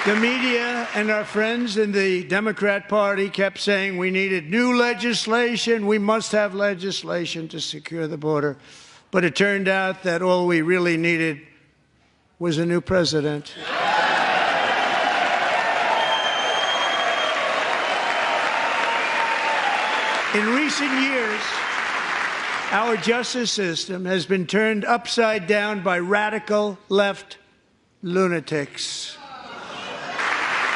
The media and our friends in the Democrat Party kept saying we needed new legislation, we must have legislation to secure the border. But it turned out that all we really needed was a new president. In recent years, our justice system has been turned upside down by radical left lunatics.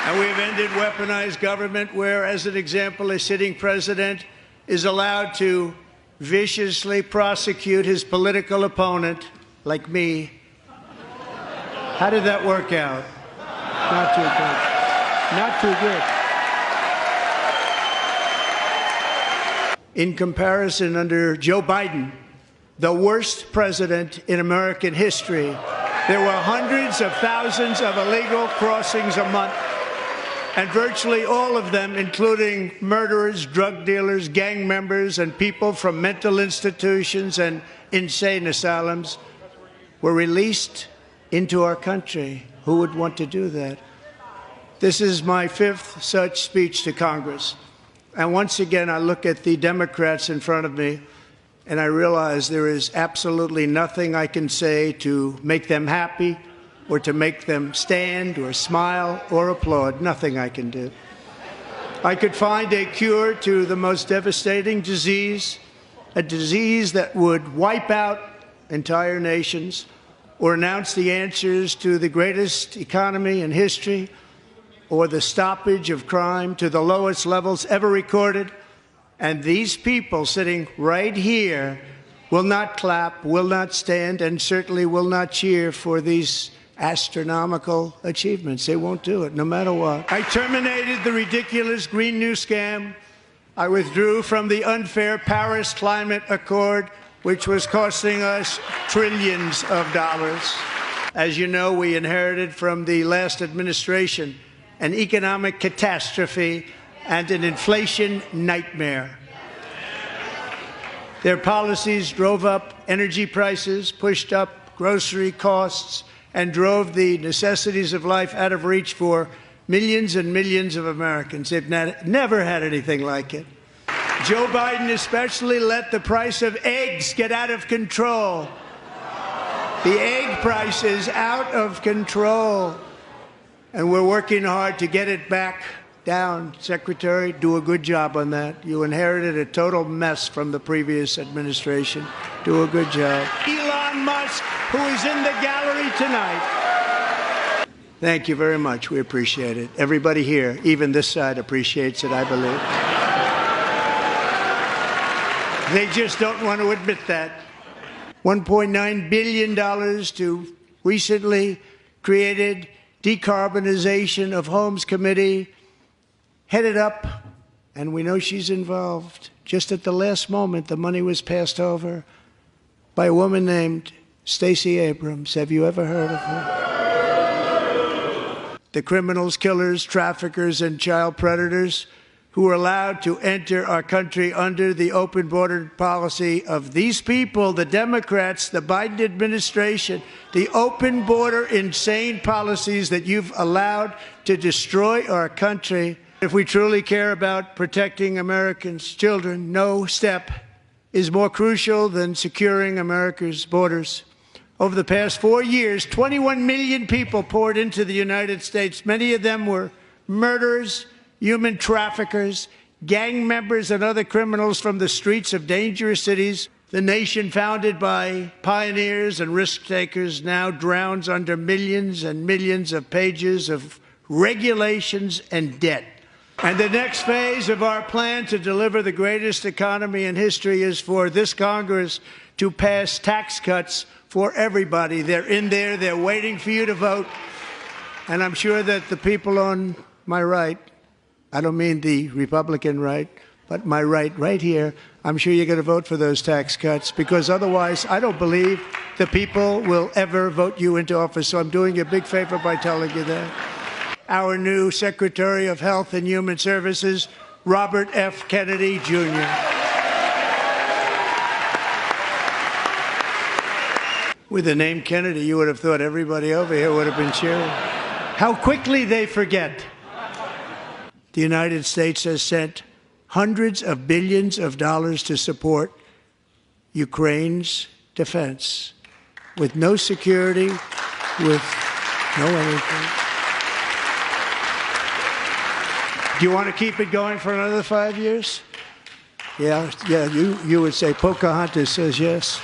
And we have ended weaponized government where, as an example, a sitting president is allowed to viciously prosecute his political opponent, like me. How did that work out? Not too good. Not too good. In comparison, under Joe Biden, the worst president in American history, there were hundreds of thousands of illegal crossings a month. And virtually all of them, including murderers, drug dealers, gang members, and people from mental institutions and insane asylums, were released into our country. Who would want to do that? This is my fifth such speech to Congress. And once again, I look at the Democrats in front of me, and I realize there is absolutely nothing I can say to make them happy, or to make them stand or smile or applaud. Nothing I can do. I could find a cure to the most devastating disease, a disease that would wipe out entire nations, or announce the answers to the greatest economy in history, or the stoppage of crime to the lowest levels ever recorded. And these people sitting right here will not clap, will not stand, and certainly will not cheer for these astronomical achievements. They won't do it, no matter what. I terminated the ridiculous Green New Scam. I withdrew from the unfair Paris Climate Accord, which was costing us trillions of dollars. As you know, we inherited from the last administration an economic catastrophe and an inflation nightmare. Their policies drove up energy prices, pushed up grocery costs, and drove the necessities of life out of reach for millions and millions of Americans. They've never had anything like it. Joe Biden especially let the price of eggs get out of control. The egg price is out of control, and we're working hard to get it back down. Secretary, do a good job on that. You inherited a total mess from the previous administration. Do a good job. Elon Musk, who is in the gallery tonight. Thank you very much. We appreciate it. Everybody here, even this side, appreciates it, I believe. They just don't want to admit that. $1.9 billion to recently created Decarbonization of Homes Committee, headed up, and we know she's involved. Just at the last moment, the money was passed over by a woman named Stacey Abrams. Have you ever heard of her? The criminals, killers, traffickers, and child predators who were allowed to enter our country under the open border policy of these people, the Democrats, the Biden administration, the open border insane policies that you've allowed to destroy our country. If we truly care about protecting Americans' children, no step is more crucial than securing America's borders. Over the past 4 years, 21 million people poured into the United States. Many of them were murderers, human traffickers, gang members, and other criminals from the streets of dangerous cities. The nation founded by pioneers and risk takers now drowns under millions and millions of pages of regulations and debt. And the next phase of our plan to deliver the greatest economy in history is for this Congress to pass tax cuts for everybody. They're in there. They're waiting for you to vote. And I'm sure that the people on my right, I don't mean the Republican right, but my right here, I'm sure you're going to vote for those tax cuts, because otherwise I don't believe the people will ever vote you into office. So I'm doing you a big favor by telling you that. Our new Secretary of Health and Human Services, Robert F. Kennedy, Jr. With the name Kennedy, you would have thought everybody over here would have been cheering. How quickly they forget. The United States has sent hundreds of billions of dollars to support Ukraine's defense, with no security, with no anything. Do you want to keep it going for another 5 years? Yeah, you would say Pocahontas says yes.